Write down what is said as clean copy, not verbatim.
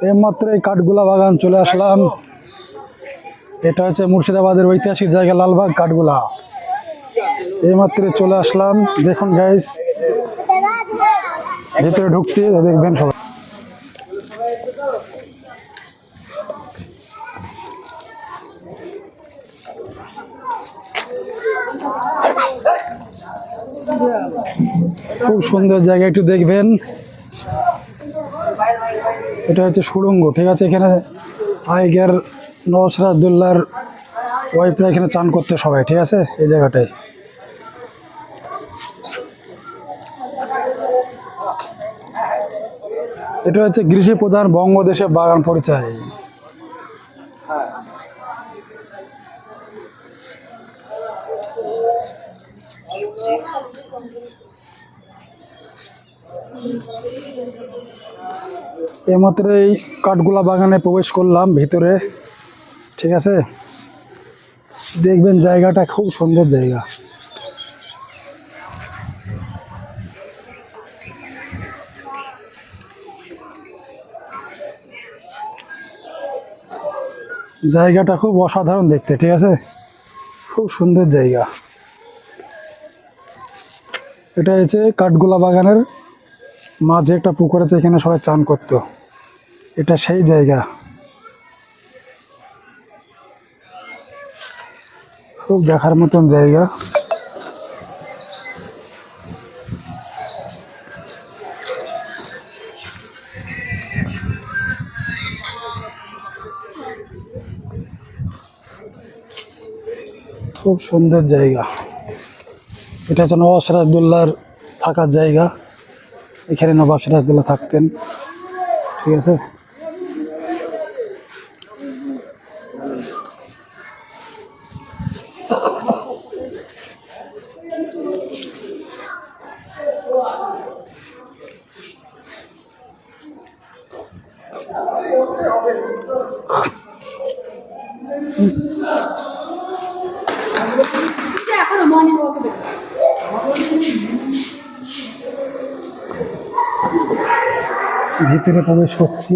এইমাত্র এই কাঠগোলা বাগান চলে আসলাম। এটা হচ্ছে মুর্শিদাবাদের ঐতিহাসিক জায়গা লালবাগ কাঠগোলা। এইমাত্র চলে আসলাম। দেখুন গাইস, ভিতরে ঢুকছি, দেখবেন সবাই। খুব সুন্দর জায়গা, একটু দেখবেন। এটা হচ্ছে সুড়ঙ্গ, ঠিক আছে। এখানে আগের নওয়াজ সিরাজউদ্দৌলার ওয়াইফরা এখানে চান করতে সবাই, ঠিক আছে, এই জায়গাটায়। এটা হচ্ছে কৃষি প্রধান বঙ্গদেশে বাগান পরিচয়। এইমাত্র এই কাঠগোলা বাগানে প্রবেশ করলাম ভিতরে, ঠিক আছে। দেখবেন জায়গাটা খুব সুন্দর জায়গা। জায়গাটা খুব অসাধারণ দেখতে, ঠিক আছে, খুব সুন্দর জায়গা। এটা হচ্ছে কাঠগোলা বাগানের মাঝে একটা পুকুর আছে, এখানে সবাই চান করতো। এটা সেই জায়গা, খুব দেখার মতন জায়গা। খুব সুন্দর জায়গা। এটা হচ্ছে নওয়াজ সিরাজউদ্দৌলার থাকার জায়গা। এখানে নবাব সিরাজউদ্দৌলা থাকতেন, ঠিক আছে। ভিতরে প্রবেশ করছি।